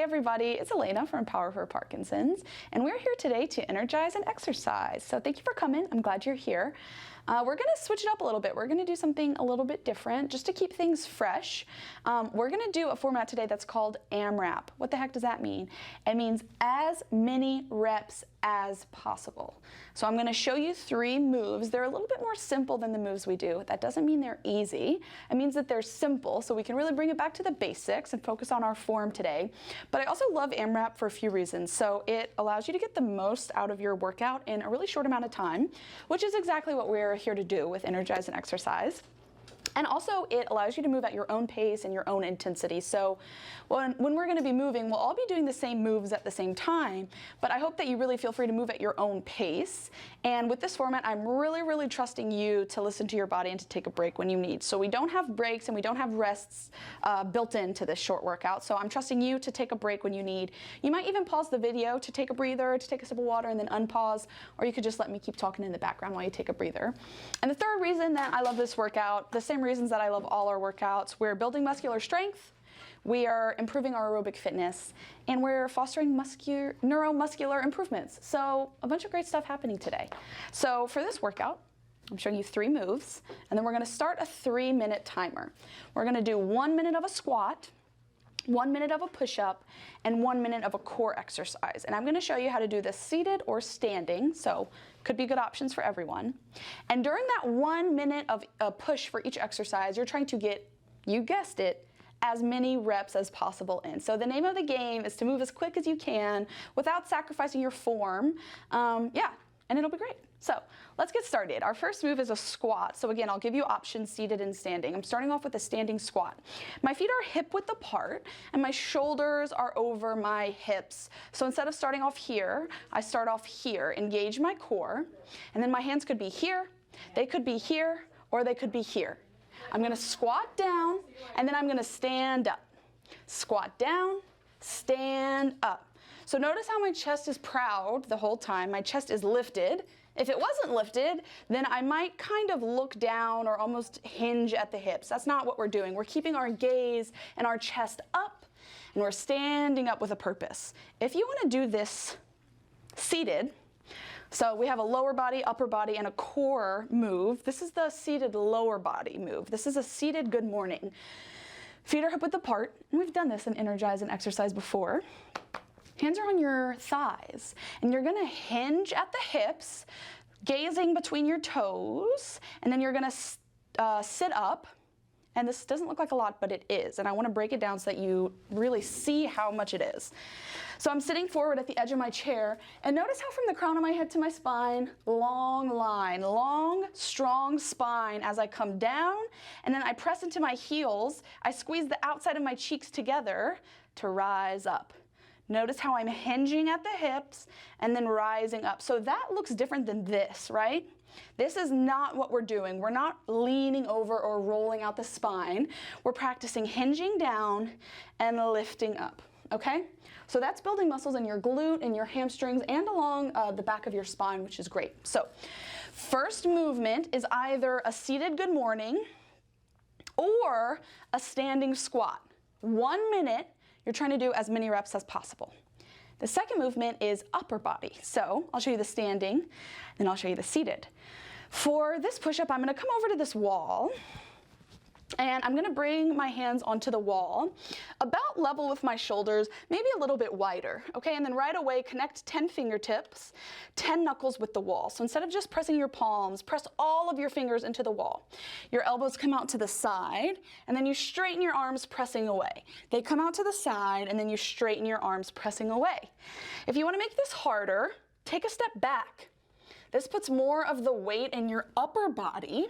Hey everybody, it's Elena from Power for Parkinsons, and we're here today to energize and exercise. So thank you for coming. I'm glad you're here. We're going to switch it up a little bit. We're going to do something a little bit different just to keep things fresh. We're going to do a format today that's called AMRAP. What the heck does that mean? It means as many reps as possible. So I'm going to show you 3 moves. They're a little bit more simple than the moves we do. That doesn't mean they're easy. It means that they're simple, so we can really bring it back to the basics and focus on our form today. But I also love AMRAP for a few reasons. So it allows you to get the most out of your workout in a really short amount of time, which is exactly what we're here to do with Energize and Exercise. And also it allows you to move at your own pace and your own intensity. So when we're going to be moving, we'll all be doing the same moves at the same time, but I hope that you really feel free to move at your own pace. And with this format, I'm really trusting you to listen to your body and to take a break when you need. So we don't have breaks and we don't have rests built into this short workout. So I'm trusting you to take a break when you need. You might even pause the video to take a breather, to take a sip of water and then unpause, or you could just let me keep talking in the background while you take a breather. And the third reason that I love this workout, the same reasons that I love all our workouts, we're building muscular strength, we are improving our aerobic fitness, and we're fostering neuromuscular improvements. So a bunch of great stuff happening today. So for this workout, I'm showing you 3 moves, and then we're going to start a 3-minute timer. We're going to do 1 minute of a squat, 1 minute of a push-up, and 1 minute of a core exercise. And I'm going to show you how to do this seated or standing, so could be good options for everyone. And during that 1 minute of a push for each exercise, you're trying to get, you guessed it, as many reps as possible in. So the name of the game is to move as quick as you can without sacrificing your form. Yeah, and it'll be great. So let's get started. Our first move is a squat. So again, I'll give you options seated and standing. I'm starting off with a standing squat. My feet are hip width apart and my shoulders are over my hips. So instead of starting off here, I start off here, engage my core, and then my hands could be here, they could be here, or they could be here. I'm going to squat down and then I'm going to stand up. Squat down, stand up. So notice how my chest is proud the whole time. My chest is lifted. If it wasn't lifted, then I might kind of look down or almost hinge at the hips. That's not what we're doing. We're keeping our gaze and our chest up, and we're standing up with a purpose. If you want to do this seated, so we have a lower body, upper body, and a core move. This is the seated lower body move. This is a seated good morning. Feet are hip width apart, and we've done this in Energize and Exercise before. Hands are on your thighs, and you're gonna hinge at the hips, gazing between your toes, and then you're gonna sit up. And this doesn't look like a lot, but it is. And I want to break it down so that you really see how much it is. So I'm sitting forward at the edge of my chair, and notice how from the crown of my head to my spine, long line, long, strong spine as I come down, and then I press into my heels. I squeeze the outside of my cheeks together to rise up. Notice how I'm hinging at the hips and then rising up. So that looks different than this, right? This is not what we're doing. We're not leaning over or rolling out the spine. We're practicing hinging down and lifting up, okay? So that's building muscles in your glute and your hamstrings and along the back of your spine, which is great. So first movement is either a seated good morning or a standing squat. 1 minute. You're trying to do as many reps as possible. The second movement is upper body. So I'll show you the standing, then I'll show you the seated. For this push-up, I'm going to come over to this wall, and I'm going to bring my hands onto the wall, about level with my shoulders, maybe a little bit wider, okay? And then right away, connect 10 fingertips, 10 knuckles with the wall. So instead of just pressing your palms, press all of your fingers into the wall. Your elbows come out to the side, and then you straighten your arms, pressing away. They come out to the side, and then you straighten your arms, pressing away. If you want to make this harder, take a step back. This puts more of the weight in your upper body.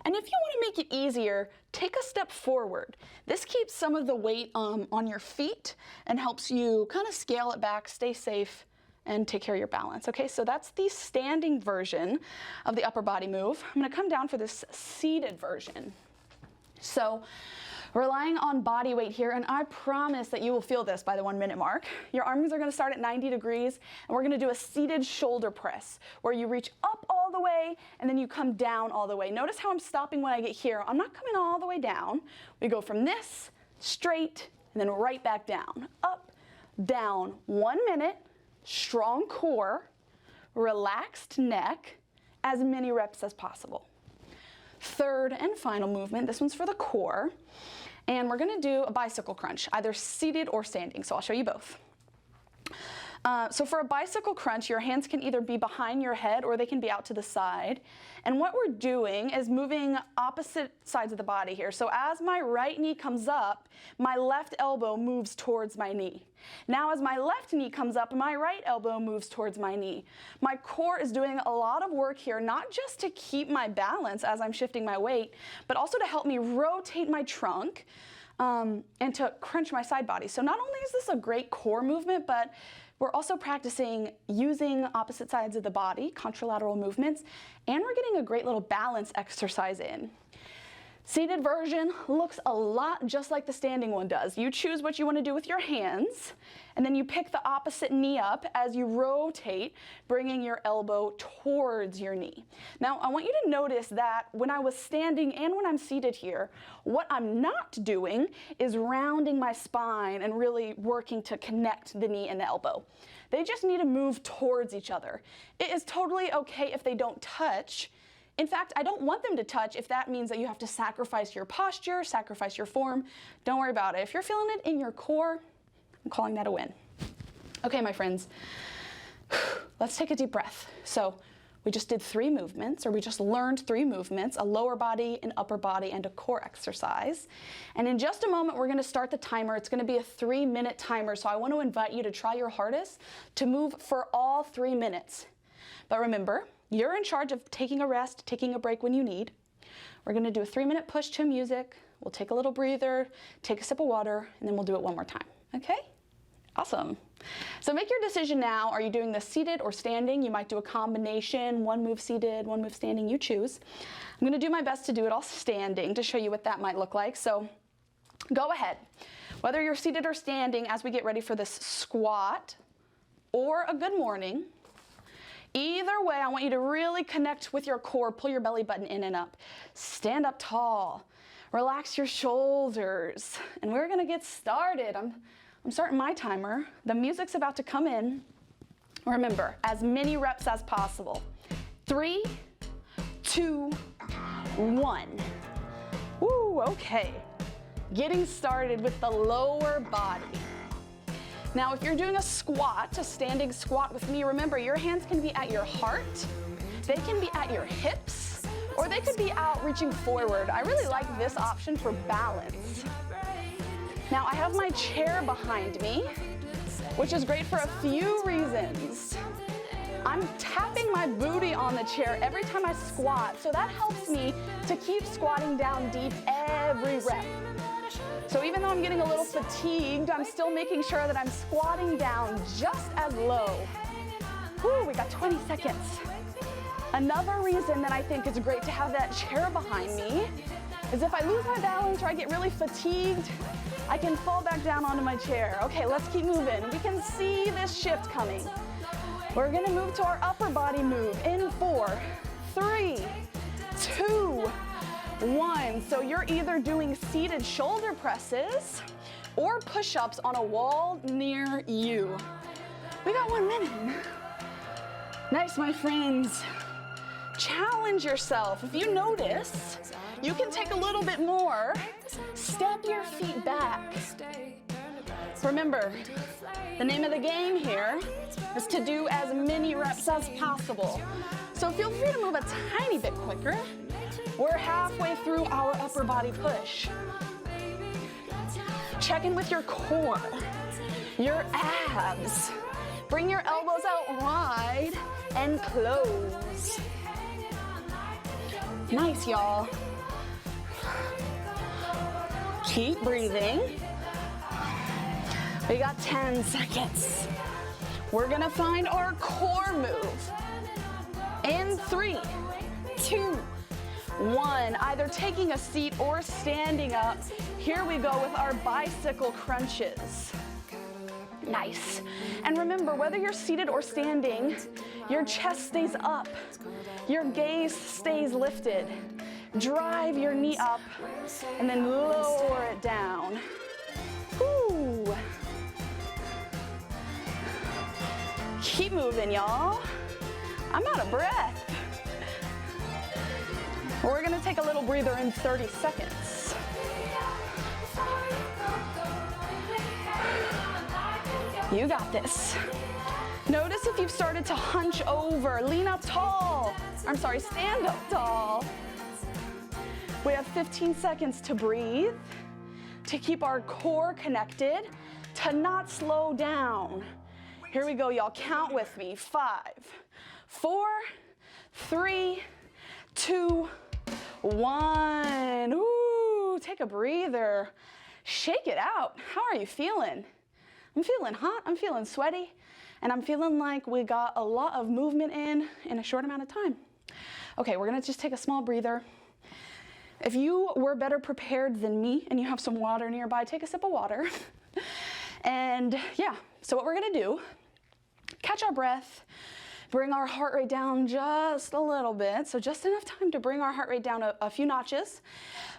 And if you want to make it easier, take a step forward. This keeps some of the weight on your feet and helps you kind of scale it back, stay safe, and take care of your balance. Okay, so that's the standing version of the upper body move. I'm going to come down for this seated version. So relying on body weight here, and I promise that you will feel this by the 1 minute mark. Your arms are going to start at 90 degrees, and we're going to do a seated shoulder press where you reach up all the way and then you come down all the way. Notice how I'm stopping when I get here. I'm not coming all the way down. We go from this straight and then right back down, up, down, 1 minute, strong core, relaxed neck, as many reps as possible. Third and final movement, this one's for the core, and we're gonna do a bicycle crunch, either seated or standing, so I'll show you both. So for a bicycle crunch, your hands can either be behind your head or they can be out to the side. And what we're doing is moving opposite sides of the body here. So as my right knee comes up, my left elbow moves towards my knee. Now as my left knee comes up, my right elbow moves towards my knee. My core is doing a lot of work here, not just to keep my balance as I'm shifting my weight, but also to help me rotate my trunk and to crunch my side body. So not only is this a great core movement, but we're also practicing using opposite sides of the body, contralateral movements, and we're getting a great little balance exercise in. Seated version looks a lot just like the standing one does. You choose what you want to do with your hands, and then you pick the opposite knee up as you rotate, bringing your elbow towards your knee. Now, I want you to notice that when I was standing and when I'm seated here, what I'm not doing is rounding my spine and really working to connect the knee and the elbow. They just need to move towards each other. It is totally okay if they don't touch. In fact, I don't want them to touch if that means that you have to sacrifice your posture, sacrifice your form. Don't worry about it. If you're feeling it in your core, I'm calling that a win. Okay, my friends, let's take a deep breath. So we just did 3 movements, or we just learned 3 movements, a lower body, an upper body, and a core exercise. And in just a moment, we're gonna start the timer. It's gonna be a 3-minute timer, so I want to invite you to try your hardest to move for all 3 minutes. But remember, you're in charge of taking a rest, taking a break when you need. We're gonna do a 3-minute push to music. We'll take a little breather, take a sip of water, and then we'll do it one more time, okay? Awesome. So make your decision now. Are you doing this seated or standing? You might do a combination, 1 move seated, 1 move standing, you choose. I'm gonna do my best to do it all standing to show you what that might look like. So go ahead. Whether you're seated or standing as we get ready for this squat or a good morning, either way, I want you to really connect with your core, pull your belly button in and up. Stand up tall, relax your shoulders, and we're gonna get started. I'm starting my timer. The music's about to come in. Remember, as many reps as possible. 3, 2, 1. Woo, okay. Getting started with the lower body. Now, if you're doing a squat, a standing squat with me, remember your hands can be at your heart, they can be at your hips, or they could be out reaching forward. I really like this option for balance. Now, I have my chair behind me, which is great for a few reasons. I'm tapping my booty on the chair every time I squat, so that helps me to keep squatting down deep every rep. So even though I'm getting a little fatigued, I'm still making sure that I'm squatting down just as low. Woo, we got 20 seconds. Another reason that I think it's great to have that chair behind me is if I lose my balance or I get really fatigued, I can fall back down onto my chair. Okay, let's keep moving. We can see this shift coming. We're gonna move to our upper body move in 4, 3, 2, 1. So you're either doing seated shoulder presses or push-ups on a wall near you. We got 1 minute. Nice, my friends. Challenge yourself. If you notice, you can take a little bit more. Step your feet back. Remember, the name of the game here is to do as many reps as possible. So feel free to move a tiny bit quicker. We're halfway through our upper body push. Check in with your core, your abs. Bring your elbows out wide and close. Nice, y'all. Keep breathing. We got 10 seconds. We're gonna find our core move. In 3, 2, 1, either taking a seat or standing up. Here we go with our bicycle crunches. Nice. And remember, whether you're seated or standing, your chest stays up, your gaze stays lifted. Drive your knee up and then lower it down. Woo. Keep moving, y'all. I'm out of breath. We're gonna take a little breather in 30 seconds. You got this. Notice if you've started to hunch over, lean up tall. I'm sorry, stand up tall. We have 15 seconds to breathe, to keep our core connected, to not slow down. Here we go, y'all. Count with me. 5, 4, 3, 2, 1. Ooh, take a breather. Shake it out. How are you feeling? I'm feeling hot, I'm feeling sweaty, and I'm feeling like we got a lot of movement in a short amount of time. Okay, we're gonna just take a small breather. If you were better prepared than me and you have some water nearby, take a sip of water. And yeah, so what we're gonna do, catch our breath, bring our heart rate down just a little bit, so just enough time to bring our heart rate down a few notches,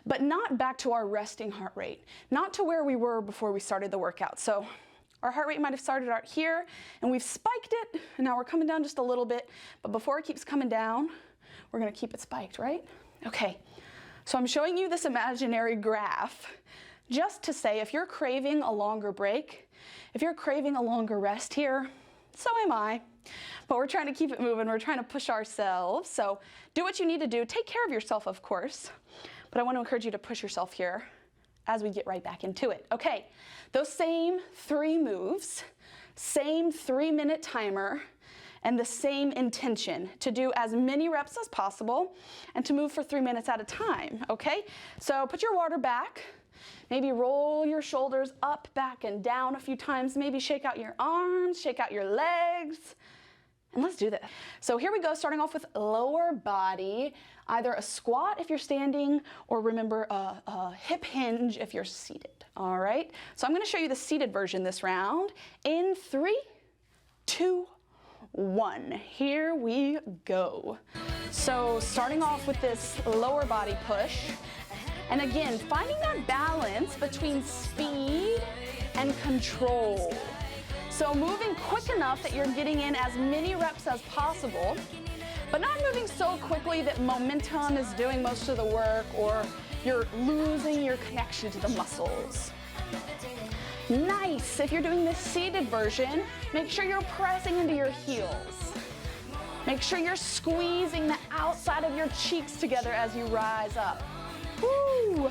but not back to our resting heart rate, not to where we were before we started the workout. So our heart rate might have started out here, and we've spiked it, and now we're coming down just a little bit, but before it keeps coming down, we're gonna keep it spiked, right? Okay, so I'm showing you this imaginary graph just to say if you're craving a longer break, if you're craving a longer rest here, so am I. But we're trying to keep it moving, we're trying to push ourselves, so do what you need to do. Take care of yourself, of course, but I want to encourage you to push yourself here as we get right back into it. Okay, those same 3 moves, same 3-minute timer, and the same intention to do as many reps as possible and to move for 3 minutes at a time, okay? So put your water back, maybe roll your shoulders up, back, and down a few times, maybe shake out your arms, shake out your legs, and let's do this. So here we go, starting off with lower body, either a squat if you're standing, or remember a hip hinge if you're seated, all right? So I'm gonna show you the seated version this round in 3, 2, 1. Here we go. So starting off with this lower body push, and again, finding that balance between speed and control. So moving quick enough that you're getting in as many reps as possible, but not moving so quickly that momentum is doing most of the work or you're losing your connection to the muscles. Nice. If you're doing the seated version, make sure you're pressing into your heels. Make sure you're squeezing the outside of your cheeks together as you rise up. Woo!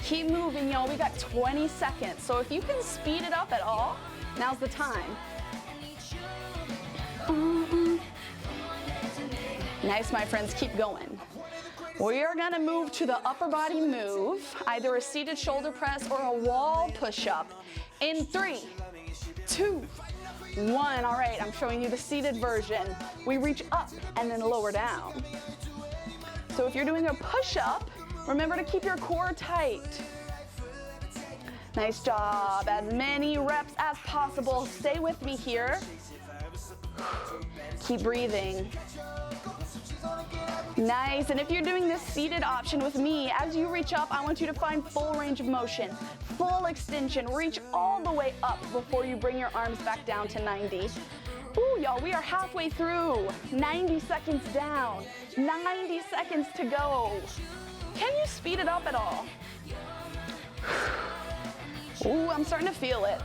Keep moving, y'all. We got 20 seconds. So if you can speed it up at all, now's the time. Nice, my friends. Keep going. We are gonna move to the upper body move, either a seated shoulder press or a wall push-up in 3, 2, 1. All right, I'm showing you the seated version. We reach up and then lower down. So if you're doing a push-up, remember to keep your core tight. Nice job. As many reps as possible. Stay with me here. Keep breathing. Nice, and if you're doing this seated option with me, as you reach up, I want you to find full range of motion, full extension, reach all the way up before you bring your arms back down to 90. Ooh, y'all, we are halfway through. 90 seconds down, 90 seconds to go. Can you speed it up at all? Ooh, I'm starting to feel it.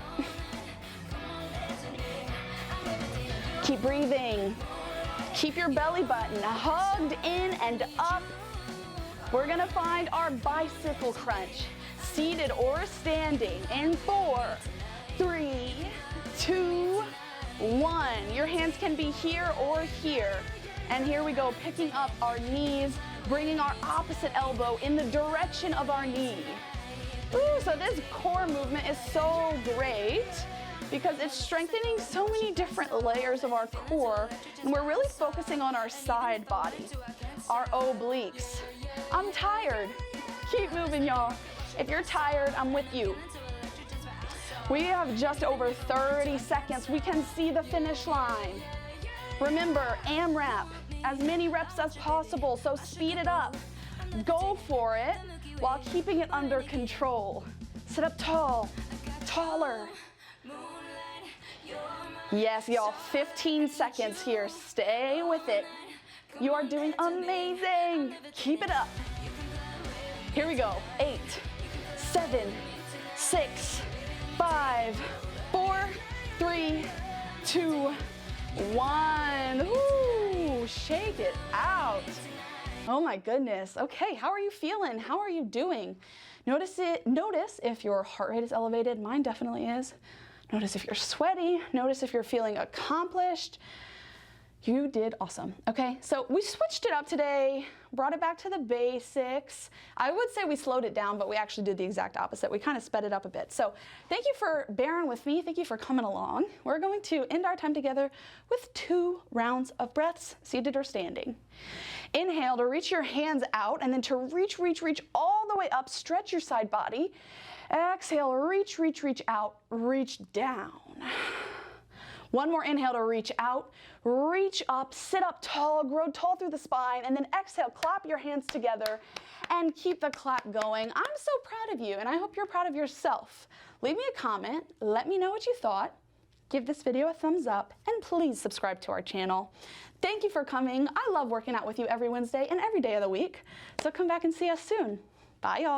Keep breathing. Keep your belly button hugged in and up. We're gonna find our bicycle crunch, seated or standing, in 4, 3, 2, 1. Your hands can be here or here. And here we go, picking up our knees, bringing our opposite elbow in the direction of our knee. Ooh, so this core movement is so great because it's strengthening so many different layers of our core, and we're really focusing on our side body, our obliques. I'm tired. Keep moving, y'all. If you're tired, I'm with you. We have just over 30 seconds. We can see the finish line. Remember, AMRAP, as many reps as possible, so speed it up. Go for it while keeping it under control. Sit up tall, taller. Yes, y'all, 15 seconds here. Stay with it. You are doing amazing. Keep it up. Here we go. 8, 7, 6, 5, 4, 3, 2, 1. Ooh, shake it out. Oh my goodness. Okay, how are you feeling? How are you doing? Notice if your heart rate is elevated. Mine definitely is. Notice if you're sweaty. Notice if you're feeling accomplished. You did awesome. Okay, so we switched it up today, brought it back to the basics. I would say we slowed it down, but we actually did the exact opposite. We kind of sped it up a bit. So thank you for bearing with me. Thank you for coming along. We're going to end our time together with 2 rounds of breaths, seated or standing. Inhale to reach your hands out, and then to reach all the way up, stretch your side body. Exhale, reach out, reach down. One more inhale to reach out, reach up, sit up tall, grow tall through the spine, and then exhale, clap your hands together and keep the clap going. I'm so proud of you, and I hope you're proud of yourself. Leave me a comment, let me know what you thought, give this video a thumbs up, and please subscribe to our channel. Thank you for coming. I love working out with you every Wednesday and every day of the week, so come back and see us soon. Bye, y'all.